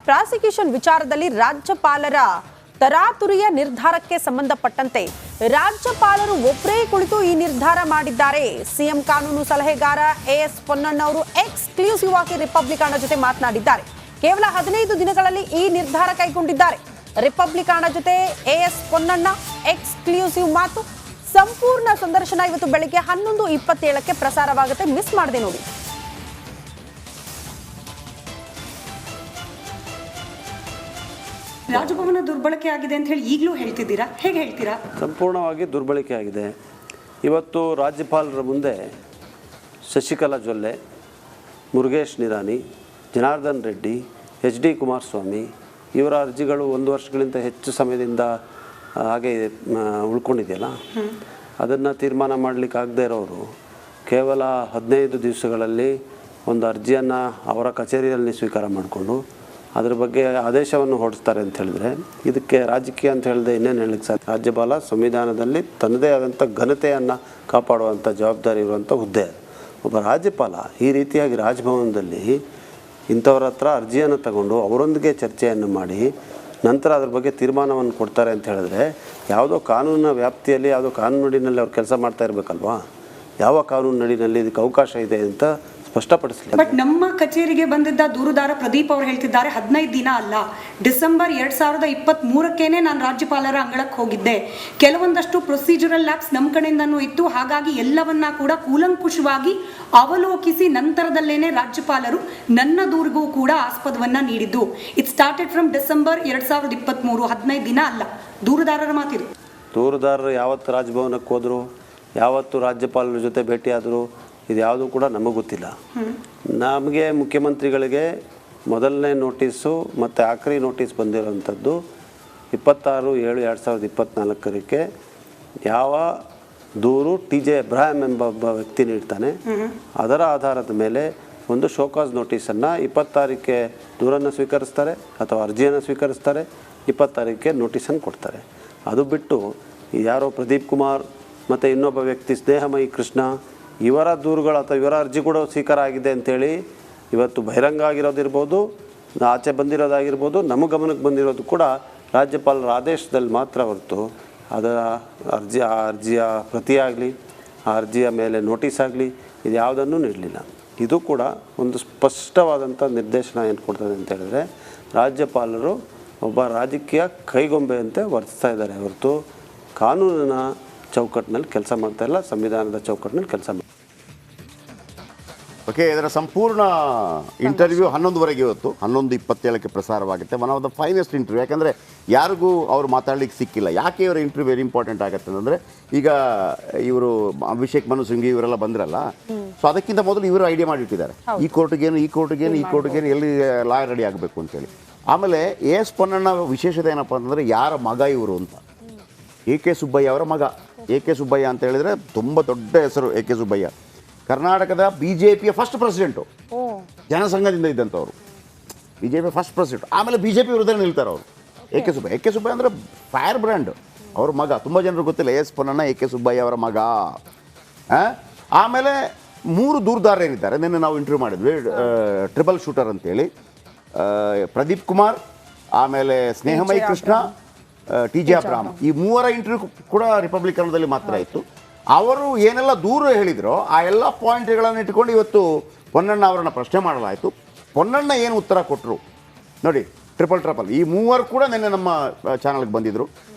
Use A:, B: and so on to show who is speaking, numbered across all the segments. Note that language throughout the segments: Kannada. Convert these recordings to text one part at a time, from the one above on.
A: ಪ್ರಾಸಿಕ್ಯೂಷನ್ ವಿಚಾರದಲ್ಲಿ ರಾಜ್ಯಪಾಲರ ತರಾತುರಿಯ ನಿರ್ಧಾರಕ್ಕೆ ಸಂಬಂಧಪಟ್ಟಂತೆ ರಾಜ್ಯಪಾಲರು ಒಬ್ಬರೇ ಕುಳಿತು ಈ ನಿರ್ಧಾರ ಮಾಡಿದ್ದಾರೆ. ಸಿಎಂ ಕಾನೂನು ಸಲಹೆಗಾರ ಎಎಸ್ ಪೊನ್ನಣ್ಣ ಅವರು ಎಕ್ಸ್ಕ್ಲೂಸಿವ್ ಆಗಿ ರಿಪಬ್ಲಿಕಾನ ಜೊತೆ ಮಾತನಾಡಿದ್ದಾರೆ. ಕೇವಲ 15 ದಿನಗಳಲ್ಲಿ ಈ ನಿರ್ಧಾರ ಕೈಗೊಂಡಿದ್ದಾರೆ. ರಿಪಬ್ಲಿಕಾನ ಜೊತೆ ಎಎಸ್ ಪೊನ್ನಣ್ಣ ಎಕ್ಸ್ಕ್ಲೂಸಿವ್ ಮಾತು. ಸಂಪೂರ್ಣ ಸಂದರ್ಶನ ಇವತ್ತು ಬೆಳಿಗ್ಗೆ 11:27ಕ್ಕೆ ಪ್ರಸಾರವಾಗುತ್ತೆ. ಮಿಸ್ ಮಾಡದೆ ನೋಡಿ.
B: ರಾಜಭವನ ದುರ್ಬಳಕೆ ಆಗಿದೆ ಅಂತ ಹೇಳಿ ಈಗಲೂ ಹೇಳ್ತಿದ್ದೀರಾ, ಹೇಗೆ ಹೇಳ್ತೀರಾ?
C: ಸಂಪೂರ್ಣವಾಗಿ ದುರ್ಬಳಕೆ ಆಗಿದೆ. ಇವತ್ತು ರಾಜ್ಯಪಾಲರ ಮುಂದೆ ಶಶಿಕಲಾ ಜೊಲ್ಲೆ, ಮುರುಗೇಶ್ ನಿರಾನಿ, ಜನಾರ್ದನ್ ರೆಡ್ಡಿ, ಎಚ್ ಡಿ ಕುಮಾರಸ್ವಾಮಿ ಇವರ ಅರ್ಜಿಗಳು 1 ವರ್ಷಗಳಿಂದ ಹೆಚ್ಚು ಸಮಯದಿಂದ ಹಾಗೆ ಉಳ್ಕೊಂಡಿದೆಯಲ್ಲ, ಅದನ್ನು ತೀರ್ಮಾನ ಮಾಡಲಿಕ್ಕಾಗದೇ ಇರೋರು ಕೇವಲ 15 ದಿವಸಗಳಲ್ಲಿ ಒಂದು ಅರ್ಜಿಯನ್ನು ಅವರ ಕಚೇರಿಯಲ್ಲಿ ಸ್ವೀಕಾರ ಮಾಡಿಕೊಂಡು ಅದರ ಬಗ್ಗೆ ಆದೇಶವನ್ನು ಹೊರಡಿಸ್ತಾರೆ ಅಂತ ಹೇಳಿದ್ರೆ ಇದಕ್ಕೆ ರಾಜಕೀಯ ಅಂತ ಹೇಳಿದೆ ಇನ್ನೇನು ಹೇಳಲಿಕ್ಕೆ ಸಾಧ್ಯ? ರಾಜ್ಯಪಾಲ ಸಂವಿಧಾನದಲ್ಲಿ ತನ್ನದೇ ಆದಂಥ ಘನತೆಯನ್ನು ಕಾಪಾಡುವಂಥ ಜವಾಬ್ದಾರಿ ಇರುವಂಥ ಹುದ್ದೆ. ಒಬ್ಬ ರಾಜ್ಯಪಾಲ ಈ ರೀತಿಯಾಗಿ ರಾಜಭವನದಲ್ಲಿ ಇಂಥವ್ರ ಹತ್ರ ಅರ್ಜಿಯನ್ನು ತಗೊಂಡು ಅವರೊಂದಿಗೆ ಚರ್ಚೆಯನ್ನು ಮಾಡಿ ನಂತರ ಅದ್ರ ಬಗ್ಗೆ ತೀರ್ಮಾನವನ್ನು ಕೊಡ್ತಾರೆ ಅಂತ ಹೇಳಿದ್ರೆ ಯಾವುದೋ ಕಾನೂನಿನ ವ್ಯಾಪ್ತಿಯಲ್ಲಿ ಯಾವುದೋ ಕಾನೂನಿನಲ್ಲಿ ಅವ್ರು ಕೆಲಸ ಮಾಡ್ತಾ ಇರಬೇಕಲ್ವಾ? ಯಾವ ಕಾನೂನು ನಡಿನಲ್ಲಿ ಇದಕ್ಕೆ ಅವಕಾಶ ಇದೆ ಅಂತ ಸ್ಪಷ್ಟಪಡಿಸಲಿ.
B: ಬಟ್ ನಮ್ಮ ಕಚೇರಿಗೆ ಬಂದಿದ್ದ ದೂರುದಾರ ಪ್ರದೀಪ್ ಅವರು ಹೇಳ್ತಿದ್ದಾರೆ 15 ದಿನ ಅಲ್ಲ, ಡಿಸೆಂಬರ್ 2023ಕ್ಕೇನೆ ನಾನು ರಾಜ್ಯಪಾಲರ ಅಂಗಳಕ್ಕೆ ಹೋಗಿದ್ದೆ. ಕೆಲವೊಂದಷ್ಟು ಪ್ರೊಸೀಜರಲ್ ಲ್ಯಾಬ್ಸ್ ನಮ್ಮ ಕಡೆಯಿಂದನೂ ಇತ್ತು. ಹಾಗಾಗಿ ಎಲ್ಲವನ್ನ ಕೂಡ ಕೂಲಂಕುಷವಾಗಿ ಅವಲೋಕಿಸಿ ನಂತರದಲ್ಲೇನೆ ರಾಜ್ಯಪಾಲರು ನನ್ನ ದೂರಿಗೂ ಕೂಡ ಆಸ್ಪದವನ್ನ ನೀಡಿದ್ದು. ಇಟ್ ಸ್ಟಾರ್ಟೆಡ್ ಫ್ರಮ್ ಡಿಸೆಂಬರ್ 2023, 15 ದಿನ ಅಲ್ಲ. ದೂರುದಾರರ ಮಾತಿದು.
C: ದೂರುದಾರರು ಯಾವತ್ತು ರಾಜಭವನಕ್ಕೆ ಹೋದರು, ಯಾವತ್ತು ರಾಜ್ಯಪಾಲರ ಜೊತೆ ಭೇಟಿಯಾದರು, ಇದು ಯಾವುದೂ ಕೂಡ ನಮಗೆ ಗೊತ್ತಿಲ್ಲ. ನಮಗೆ ಮುಖ್ಯಮಂತ್ರಿಗಳಿಗೆ ಮೊದಲನೇ ನೋಟಿಸು ಮತ್ತು ಆಖರಿ ನೋಟಿಸ್ ಬಂದಿರೋವಂಥದ್ದು 26/7/2024 ಯಾವ ದೂರು TJ ಎಬ್ರಾಹಿಂ ಎಂಬ ಒಬ್ಬ ವ್ಯಕ್ತಿ ನೀಡ್ತಾನೆ, ಅದರ ಆಧಾರದ ಮೇಲೆ ಒಂದು ಶೋಕಾಸ್ ನೋಟಿಸನ್ನು 26ಕ್ಕೆ ದೂರನ್ನು ಸ್ವೀಕರಿಸ್ತಾರೆ ಅಥವಾ ಅರ್ಜಿಯನ್ನು ಸ್ವೀಕರಿಸ್ತಾರೆ, 26ಕ್ಕೆ ನೋಟಿಸನ್ನು ಕೊಡ್ತಾರೆ. ಅದು ಬಿಟ್ಟು ಯಾರೋ ಪ್ರದೀಪ್ ಕುಮಾರ್ ಮತ್ತು ಇನ್ನೊಬ್ಬ ವ್ಯಕ್ತಿ ಸ್ನೇಹಮಯಿ ಕೃಷ್ಣ ಇವರ ದೂರುಗಳು ಅಥವಾ ಇವರ ಅರ್ಜಿ ಕೂಡ ಸ್ವೀಕಾರ ಆಗಿದೆ ಅಂಥೇಳಿ ಇವತ್ತು ಬಹಿರಂಗ ಆಗಿರೋದಿರ್ಬೋದು, ಆಚೆ ಬಂದಿರೋದಾಗಿರ್ಬೋದು, ನಮ್ಮ ಗಮನಕ್ಕೆ ಬಂದಿರೋದು ಕೂಡ ರಾಜ್ಯಪಾಲರ ಆದೇಶದಲ್ಲಿ ಮಾತ್ರ ಹೊರತು ಅದರ ಅರ್ಜಿಯ ಪ್ರತಿಯಾಗಲಿ ಆ ಅರ್ಜಿಯ ಮೇಲೆ ನೋಟಿಸ್ ಆಗಲಿ ಇದು ಯಾವುದನ್ನು ನೀಡಲಿಲ್ಲ. ಇದು ಕೂಡ ಒಂದು ಸ್ಪಷ್ಟವಾದಂಥ ನಿರ್ದೇಶನ ಏನು ಕೊಡ್ತದೆ ಅಂತ ಹೇಳಿದ್ರೆ ರಾಜ್ಯಪಾಲರು ಒಬ್ಬ ರಾಜಕೀಯ ಕೈಗೊಂಬೆಯಂತೆ ವರ್ತಿಸ್ತಾ ಇದ್ದಾರೆ ಹೊರತು ಕಾನೂನಿನ ಚೌಕಟ್ಟಿನಲ್ಲಿ ಕೆಲಸ ಮಾಡ್ತಾ ಇಲ್ಲ, ಸಂವಿಧಾನದ ಚೌಕಟ್ಟಿನಲ್ಲಿ ಕೆಲಸ ಮಾಡ್ತಾರೆ.
D: ಓಕೆ, ಇದರ ಸಂಪೂರ್ಣ ಇಂಟರ್ವ್ಯೂ 11ವರೆಗೆ ಇವತ್ತು 11:27ಕ್ಕೆ ಪ್ರಸಾರವಾಗುತ್ತೆ. One of the finest interview. ಯಾಕೆಂದರೆ ಯಾರಿಗೂ ಅವರು ಮಾತಾಡಲಿಕ್ಕೆ ಸಿಕ್ಕಿಲ್ಲ. ಯಾಕೆ ಇವರ ಇಂಟರ್ವ್ಯೂ ವೆರಿ ಇಂಪಾರ್ಟೆಂಟ್ ಆಗುತ್ತೆ ಅಂದರೆ ಈಗ ಇವರು ಅಭಿಷೇಕ್ ಮನು ಸಿಂಘಿ ಇವರೆಲ್ಲ ಬಂದ್ರಲ್ಲ, ಸೊ ಅದಕ್ಕಿಂತ ಮೊದಲು ಇವರು ಐಡಿಯಾ ಮಾಡಿಟ್ಟಿದ್ದಾರೆ ಈ ಕೋರ್ಟ್ಗೇನು ಎಲ್ಲಿ ಲಾಯರ್ ರೆಡಿ ಆಗಬೇಕು ಅಂತೇಳಿ. ಆಮೇಲೆ ಎಸ್ ಪೊನ್ನಣ್ಣ ವಿಶೇಷತೆ ಏನಪ್ಪ ಅಂತಂದರೆ ಯಾರ ಮಗ ಇವರು ಅಂತ, AK ಸುಬ್ಬಯ್ಯ ಅವರ ಮಗ. AK ಸುಬ್ಬಯ್ಯ ಅಂತ ಹೇಳಿದರೆ ತುಂಬ ದೊಡ್ಡ ಹೆಸರು. AK ಸುಬ್ಬಯ್ಯ ಕರ್ನಾಟಕದ BJPಯ ಫಸ್ಟ್ ಪ್ರೆಸಿಡೆಂಟು, ಜನಸಂಘದಿಂದ ಇದ್ದಂಥವ್ರು, BJP ಫಸ್ಟ್ ಪ್ರೆಸಿಡೆಂಟ್. ಆಮೇಲೆ BJP ವಿರುದ್ಧ ನಿಲ್ತಾರೆ ಅವರು. AK ಸುಬ್ಬಯ್ಯ ಅಂದರೆ ಫೈರ್ ಬ್ರ್ಯಾಂಡ್. ಅವ್ರ ಮಗ ತುಂಬ ಜನರು ಗೊತ್ತಿಲ್ಲ, ಎಸ್ ಪೊನ್ನಣ್ಣ AK ಸುಬ್ಬಯ್ಯ ಅವರ ಮಗ. ಆಮೇಲೆ 3 ದೂರುದಾರರು ಏನಿದ್ದಾರೆ, ನಿನ್ನೆ ನಾವು ಇಂಟರ್ವ್ಯೂ ಮಾಡಿದ್ವಿ, ಟ್ರಿಬಲ್ ಶೂಟರ್ ಅಂತೇಳಿ, ಪ್ರದೀಪ್ ಕುಮಾರ್, ಆಮೇಲೆ ಸ್ನೇಹಮಯಿ ಕೃಷ್ಣ, TJ ಎಬ್ರಾಹಿಂ. ಈ 3ರ ಇಂಟರ್ವ್ಯೂ ಕೂಡ ರಿಪಬ್ಲಿಕನ್ದಲ್ಲಿ ಮಾತ್ರ ಇತ್ತು. ಅವರು ಏನೆಲ್ಲ ದೂರು ಹೇಳಿದರೋ ಆ ಎಲ್ಲ ಪಾಯಿಂಟ್ಗಳನ್ನು ಇಟ್ಕೊಂಡು ಇವತ್ತು ಪೊನ್ನಣ್ಣ ಅವರನ್ನು ಪ್ರಶ್ನೆ ಮಾಡಲಾಯಿತು. ಪೊನ್ನಣ್ಣ ಏನು ಉತ್ತರ ಕೊಟ್ಟರು ನೋಡಿ, ಟ್ರಿಪಲ್ ಈ 3 ಕೂಡ ನಿನ್ನೆ ನಮ್ಮ ಚಾನಲ್ಗೆ ಬಂದಿದ್ದರು.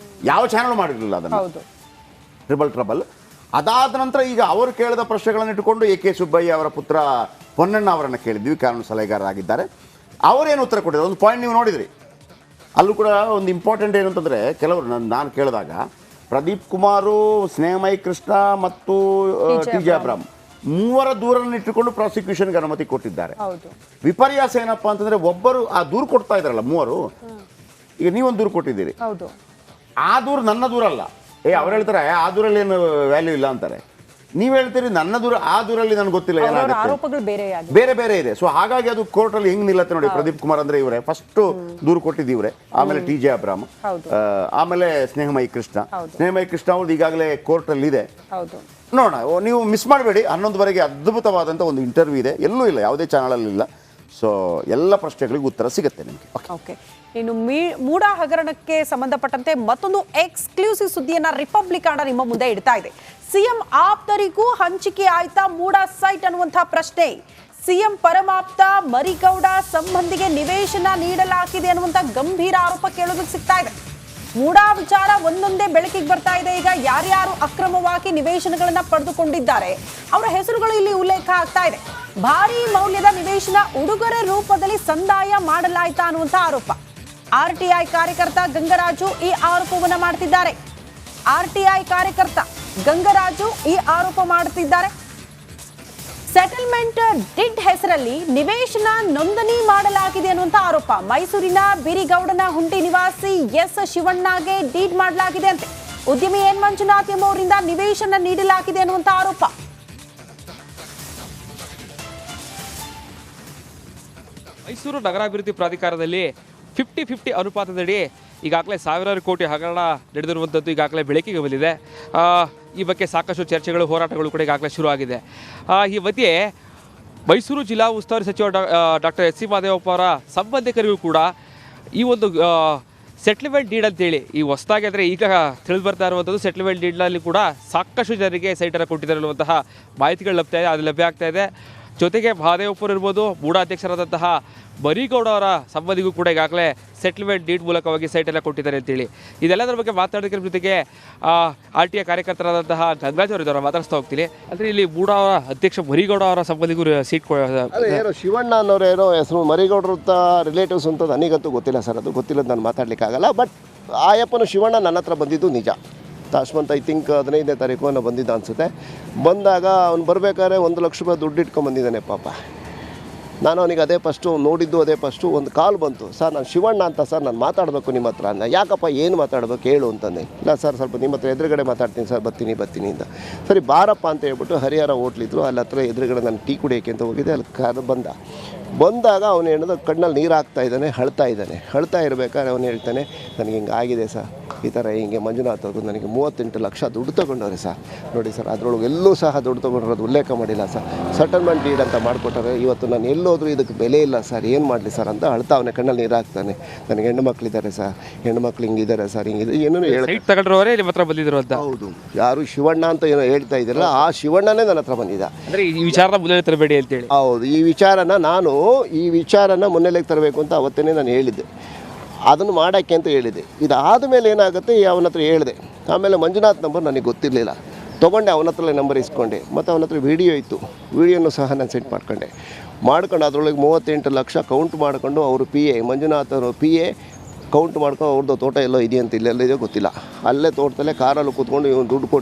D: ಯಾವ ಚಾನಲ್ ಮಾಡಿರಲಿಲ್ಲ ಅದನ್ನು, ಟ್ರಿಬಲ್. ಅದಾದ ನಂತರ ಈಗ ಅವರು ಕೇಳಿದ ಪ್ರಶ್ನೆಗಳನ್ನು ಇಟ್ಟುಕೊಂಡು AK ಸುಬ್ಬಯ್ಯ ಅವರ ಪುತ್ರ ಪೊನ್ನಣ್ಣ ಅವರನ್ನು ಕೇಳಿದ್ವಿ, ಕಾನೂನು ಸಲಹೆಗಾರರಾಗಿದ್ದಾರೆ. ಅವರೇನು ಉತ್ತರ ಕೊಟ್ಟಿದ್ದಾರೆ ಒಂದು ಪಾಯಿಂಟ್ ನೀವು ನೋಡಿದ್ರಿ. ಅಲ್ಲೂ ಕೂಡ ಒಂದು ಇಂಪಾರ್ಟೆಂಟ್ ಏನು ಅಂತಂದರೆ, ಕೆಲವರು ನಾನು ಕೇಳಿದಾಗ ಪ್ರದೀಪ್ ಕುಮಾರು, ಸ್ನೇಹಮಯಿ ಕೃಷ್ಣ ಮತ್ತು TJ ಎಬ್ರಾಹಿಂ 3ರ ದೂರನ್ನು ಇಟ್ಟುಕೊಂಡು ಪ್ರಾಸಿಕ್ಯೂಷನ್ಗೆ ಅನುಮತಿ ಕೊಟ್ಟಿದ್ದಾರೆ. ವಿಪರ್ಯಾಸ ಏನಪ್ಪ ಅಂತಂದರೆ, ಒಬ್ಬರು ಆ ದೂರು ಕೊಡ್ತಾ ಇದ್ದಾರಲ್ಲ 3, ಈಗ ನೀವೊಂದು ದೂರು ಕೊಟ್ಟಿದ್ದೀರಿ, ಆ ದೂರು ನನ್ನ ದೂರಲ್ಲ. ಅವ್ರು ಹೇಳ್ತಾರೆ ಆ ದೂರಲ್ಲಿ ಏನು ವ್ಯಾಲ್ಯೂ ಇಲ್ಲ ಅಂತಾರೆ. ನೀವು ಹೇಳ್ತೀರಿ ನನ್ನ ದೂರ, ಆ ದೂರಲ್ಲಿ ನನಗೆ ಗೊತ್ತಿಲ್ಲ ಏನಾಗುತ್ತೆ, ಬೇರೆ ಇದೆ. ಸೊ ಹಾಗಾಗಿ ಅದು ಕೋರ್ಟಲ್ಲಿ ಹೆಂಗೆ ನಿಲ್ಲತ್ತೆ ನೋಡಿ. ಪ್ರದೀಪ್ ಕುಮಾರ್ ಅಂದರೆ ಇವರೇ ಫಸ್ಟು ದೂರು ಕೊಟ್ಟಿದ್ದೀವ್ರೆ, ಆಮೇಲೆ TJ ಎಬ್ರಾಹಿಂ, ಆಮೇಲೆ ಸ್ನೇಹಮಯಿ ಕೃಷ್ಣ ಅವ್ರದ್ದು ಈಗಾಗಲೇ ಕೋರ್ಟಲ್ಲಿ ಇದೆ. ನೋಡೋಣ, ನೀವು ಮಿಸ್ ಮಾಡಬೇಡಿ. 11ವರೆಗೆ ಅದ್ಭುತವಾದಂಥ ಒಂದು ಇಂಟರ್ವ್ಯೂ ಇದೆ, ಎಲ್ಲೂ ಇಲ್ಲ, ಯಾವುದೇ ಚಾನಲಲ್ಲಿ ಇಲ್ಲ. ಸೊ ಎಲ್ಲ ಪ್ರಶ್ನೆಗಳಿಗೂ ಉತ್ತರ ಸಿಗುತ್ತೆ ನಿಮಗೆ.
A: ಓಕೆ, ಇನ್ನು ಮೂಡಾ ಹಗರಣಕ್ಕೆ ಸಂಬಂಧಪಟ್ಟಂತೆ ಮತ್ತೊಂದು ಎಕ್ಸ್ಕ್ಲೂಸಿವ್ ಸುದ್ದಿಯನ್ನ ರಿಪಬ್ಲಿಕ್ ನಿಮ್ಮ ಮುಂದೆ ಇಡ್ತಾ ಇದೆ. ಸಿಎಂ ಆಪ್ತರಿಗೂ ಹಂಚಿಕೆ ಆಯ್ತಾ ಮೂಡಾ ಸೈಟ್ ಅನ್ನುವಂತಹ ಪ್ರಶ್ನೆ. ಸಿಎಂ ಪರಮಾಪ್ತ ಮರಿಗೌಡ ಸಂಬಂಧಿಗೆ ನಿವೇಶನ ನೀಡಲಾಗಿದೆ ಅನ್ನುವಂತ ಗಂಭೀರ ಆರೋಪ ಕೇಳೋದಕ್ಕೆ ಸಿಗ್ತಾ ಇದೆ. ಮೂಡಾ ವಿಚಾರ ಒಂದೊಂದೇ ಬೆಳಕಿಗೆ ಬರ್ತಾ ಇದೆ. ಈಗ ಯಾರ್ಯಾರು ಅಕ್ರಮವಾಗಿ ನಿವೇಶನಗಳನ್ನ ಪಡೆದುಕೊಂಡಿದ್ದಾರೆ ಅವರ ಹೆಸರುಗಳು ಇಲ್ಲಿ ಉಲ್ಲೇಖ ಆಗ್ತಾ ಇದೆ. ಭಾರಿ ಮೌಲ್ಯದ ನಿವೇಶನ ಉಡುಗೊರೆ ರೂಪದಲ್ಲಿ ಸಂದಾಯ ಮಾಡಲಾಯ್ತಾ ಅನ್ನುವಂತ ಆರೋಪ. ಆರ್ಟಿಐ ಕಾರ್ಯಕರ್ತ ಗಂಗರಾಜು ಈ ಆರೋಪವನ್ನ ಮಾಡ್ತಿದ್ದಾರೆ. ಆರ್ಟಿಐ ಕಾರ್ಯಕರ್ತ ಗಂಗರಾಜು ಈ ಆರೋಪ ಮಾಡುತ್ತಿದ್ದಾರೆ. ಸೆಟಲ್ಮೆಂಟ್ ಡಿಡ್ ಹೆಸರಲ್ಲಿ ನಿವೇಶನ ನೋಂದಣಿ ಮಾಡಲಾಗಿದೆ ಅನ್ನುವಂತ ಆರೋಪ. ಮೈಸೂರಿನ ಬಿರಿಗೌಡನ ಹುಂಡಿ ನಿವಾಸಿ ಎಸ್ ಶಿವಣ್ಣಗೆ ಡೀಡ್ ಮಾಡಲಾಗಿದೆ ಅಂತೆ. ಉದ್ಯಮಿ ಎನ್ ಮಂಜುನಾಥ್ ಎಂಬುವರಿಂದ ನಿವೇಶನ ನೀಡಲಾಗಿದೆ ಅನ್ನುವಂತ ಆರೋಪ.
E: ಮೈಸೂರು ನಗರಾಭಿವೃದ್ಧಿ ಪ್ರಾಧಿಕಾರದಲ್ಲಿ 50-50 ಅನುಪಾತದಡಿ ಈಗಾಗಲೇ ಸಾವಿರಾರು ಕೋಟಿ ಹಗರಣ ನಡೆದಿರುವಂಥದ್ದು ಈಗಾಗಲೇ ಬೆಳಕಿಗೆ ಬಂದಿದೆ. ಈ ಬಗ್ಗೆ ಸಾಕಷ್ಟು ಚರ್ಚೆಗಳು, ಹೋರಾಟಗಳು ಕೂಡ ಈಗಾಗಲೇ ಶುರುವಾಗಿದೆ. ಈ ಮಧ್ಯೆ ಮೈಸೂರು ಜಿಲ್ಲಾ ಉಸ್ತುವಾರಿ ಸಚಿವ ಡಾಕ್ಟರ್ ಎಸ್ ಸಿ ಮಹದೇವಪ್ಪ ಅವರ ಸಂಬಂಧಿಕರಿಗೂ ಕೂಡ ಈ ಒಂದು ಸೆಟ್ಲ್ಮೆಂಟ್ ಡೀಡ್ ಅಂತೇಳಿ ಈ ಹೊಸದಾಗಿ ಅಂದರೆ ಈಗ ತಿಳಿದು ಬರ್ತಾ ಇರುವಂಥದ್ದು ಸೆಟ್ಲ್ಮೆಂಟ್ ಡೀಡ್ನಲ್ಲಿ ಕೂಡ ಸಾಕಷ್ಟು ಜನರಿಗೆ ಸೈಟನ್ನು ಕೊಟ್ಟಿದ್ದಾರೆ ಅನ್ನುವಂತಹ ಮಾಹಿತಿಗಳು ಲಭ್ಯ ಆಗ್ತಾ ಇದೆ. ಜೊತೆಗೆ ಮಹದೇವಪ್ಪರು ಇರ್ಬೋದು, ಮೂಡಾ ಅಧ್ಯಕ್ಷರಾದಂತಹ ಮರಿಗೌಡ ಅವರ ಸಂಬಂಧಿಗೂ ಕೂಡ ಈಗಾಗಲೇ ಸೆಟ್ಲ್ಮೆಂಟ್ ಡೀಡ್ ಮೂಲಕವಾಗಿ ಸೈಟೆಲ್ಲ ಕೊಟ್ಟಿದ್ದಾರೆ ಅಂತೇಳಿ ಇದೆಲ್ಲದರ ಬಗ್ಗೆ ಮಾತಾಡೋದಕ್ಕೆ ಜೊತೆಗೆ RTI ಕಾರ್ಯಕರ್ತರಾದಂತಹ ಗಂಗರಾಜ್ ಅವರು ಇದರ ಮಾತಾಡಿಸ್ತಾ ಹೋಗ್ತೀನಿ. ಅಂದರೆ ಇಲ್ಲಿ ಮೂಡಾ ಅವರ ಅಧ್ಯಕ್ಷ ಮರಿಗೌಡ ಅವರ ಸಂಬಂಧಿಗೂ ಸೀಟ್
F: ಏನೋ ಶಿವಣ್ಣ ಅನ್ನೋರು ಏನೋ ಹೆಸರು ಮರಿಗೌಡರು ಅಂತ ರಿಲೇಟಿವ್ಸ್ ಅಂತ ನನಗಂತೂ ಗೊತ್ತಿಲ್ಲ ಸರ್, ಅದು ಗೊತ್ತಿಲ್ಲದ ನಾನು ಮಾತಾಡಲಿಕ್ಕಾಗಲ್ಲ. ಬಟ್ ಆಯಪ್ಪನು ಶಿವಣ್ಣ ನನ್ನ ಹತ್ರ ಬಂದಿದ್ದು ನಿಜ. ಲಾಸ್ಟ್ ಮಂತ್ ಐ ಥಿಂಕ್ 15ನೇ ತಾರೀಕು ಅವನು ಬಂದಿದ್ದ ಅನಿಸುತ್ತೆ. ಬಂದಾಗ ಅವ್ನು ಬರಬೇಕಾದ್ರೆ 1 ಲಕ್ಷ ರೂಪಾಯಿ ದುಡ್ಡು ಇಟ್ಕೊಂಬಂದಿದ್ದಾನೆ ಪಾಪ. ನಾನು ಅವನಿಗೆ ಅದೇ ಫಸ್ಟು ನೋಡಿದ್ದು, ಅದೇ ಫಸ್ಟು ಒಂದು ಕಾಲ್ ಬಂತು, ಸರ್ ನಾನು ಶಿವಣ್ಣ ಅಂತ ಸರ್, ನಾನು ಮಾತಾಡಬೇಕು ನಿಮ್ಮ ಹತ್ರ ಅಂದ. ಯಾಕಪ್ಪ ಏನು ಮಾತಾಡಬೇಕು ಹೇಳು ಅಂತಂದೆ. ಇಲ್ಲ ಸರ್ ಸ್ವಲ್ಪ ನಿಮ್ಮ ಹತ್ರ ಎದುರುಗಡೆ ಮಾತಾಡ್ತೀನಿ ಸರ್, ಬರ್ತೀನಿ ಅಂತ. ಸರಿ ಬಾರಪ್ಪ ಅಂತ ಹೇಳ್ಬಿಟ್ಟು ಹರಿಹರ ಹೋಟ್ಲಿದ್ರು, ಅಲ್ಲಿ ಹತ್ರ ಎದುರುಗಡೆ ನಾನು ಟೀ ಕುಡಿಯೋಕ್ಕೆ ಅಂತ ಹೋಗಿದ್ದೆ. ಅಲ್ಲಿ ಬಂದಾಗ ಅವನು ಹೇಳಿದ ಕಣ್ಣಲ್ಲಿ ನೀರು ಹಾಕ್ತಾ ಇದ್ದಾನೆ, ಅಳ್ತಾ ಇರಬೇಕಾದ್ರೆ ಅವನು ಹೇಳ್ತಾನೆ, ನನಗೆ ಹಿಂಗೆ ಆಗಿದೆ ಸರ್, ಈ ಥರ ಹಿಂಗೆ ಮಂಜುನಾಥ್ ಅವರು ನನಗೆ 38 ಲಕ್ಷ ದುಡ್ಡು ತೊಗೊಂಡವ್ರೆ ಸರ್. ನೋಡಿ ಸರ್, ಅದರೊಳಗೆ ಎಲ್ಲೂ ಸಹ ದುಡ್ಡು ತೊಗೊಂಡಿರೋದು ಉಲ್ಲೇಖ ಮಾಡಿಲ್ಲ ಸರ್. ಸೆಟಲ್ಮೆಂಟ್ ಡೀಡ್ ಅಂತ ಮಾಡಿಕೊಟ್ಟಾರೆ. ಇವತ್ತು ನಾನು ಎಲ್ಲೋದ್ರೂ ಇದಕ್ಕೆ ಬೆಲೆ ಇಲ್ಲ ಸರ್, ಏನು ಮಾಡಲಿ ಸರ್ ಅಂತ ಅಳ್ತಾ ಅವನೇ ಕಣ್ಣಲ್ಲಿ ನೀರು ಹಾಕ್ತಾನೆ. ನನಗೆ ಹೆಣ್ಣು ಮಕ್ಕಳಿದ್ದಾರೆ ಸರ್, ಹೆಣ್ಣು ಮಕ್ಳು ಹಿಂಗಿದ್ದಾರೆ ಸರ್, ಹಿಂಗಿದೆ ಏನೇನು
E: ತಗೊಂಡ್ರವರೇ ನಿಮ್ಮ ಹತ್ರ ಬಂದಿದ್ರು ಅಂತ.
F: ಹೌದು, ಯಾರು ಶಿವಣ್ಣ ಅಂತ ಏನೋ ಹೇಳ್ತಾ ಇದ್ದೀರಲ್ಲ, ಆ ಶಿವಣ್ಣನೇ ನನ್ನ ಹತ್ರ ಬಂದಿದ್ದ.
E: ಅಂದರೆ ಈ ವಿಚಾರದ ಮುನ್ನೆಲೆ ತರಬೇಡಿ ಅಂತೇಳಿ.
F: ಹೌದು, ಈ ವಿಚಾರನ ಮುನ್ನೆಲೆಗೆ ತರಬೇಕು ಅಂತ ಅವತ್ತೇ ನಾನು ಹೇಳಿದ್ದೆ. ಅದನ್ನು ಮಾಡೋಕ್ಕೆ ಅಂತ ಹೇಳಿದೆ. ಇದಾದ ಮೇಲೆ ಏನಾಗುತ್ತೆ, ಅವನ ಹತ್ರ ಹೇಳಿದೆ. ಆಮೇಲೆ ಮಂಜುನಾಥ್ ನಂಬರ್ ನನಗೆ ಗೊತ್ತಿರಲಿಲ್ಲ, ತೊಗೊಂಡೆ, ಅವನ ಹತ್ರಲ್ಲೇ ನಂಬರ್ ಇಸ್ಕೊಂಡೆ. ಮತ್ತು ಅವನ ಹತ್ರ ವಿಡಿಯೋ ಇತ್ತು, ವಿಡಿಯೋನು ಸಹ ನಾನು ಸೆಂಡ್ ಮಾಡ್ಕೊಂಡು ಅದರೊಳಗೆ 38 ಲಕ್ಷ ಕೌಂಟ್ ಮಾಡಿಕೊಂಡು ಅವರು PA ಮಂಜುನಾಥ್ ಅವರು PA ಕೌಂಟ್ ಮಾಡ್ಕೊಂಡು ಅವ್ರದ್ದು ತೋಟ ಎಲ್ಲೋ ಇದೆಯಂತ, ಇಲ್ಲೆಲ್ಲ ಇದೆಯೋ ಗೊತ್ತಿಲ್ಲ, ಅಲ್ಲೇ ತೋಟದಲ್ಲೇ ಕಾರಲ್ಲಿ ಕೂತ್ಕೊಂಡು ಇವನು ದುಡ್ಡು ಕೊಟ್ಟು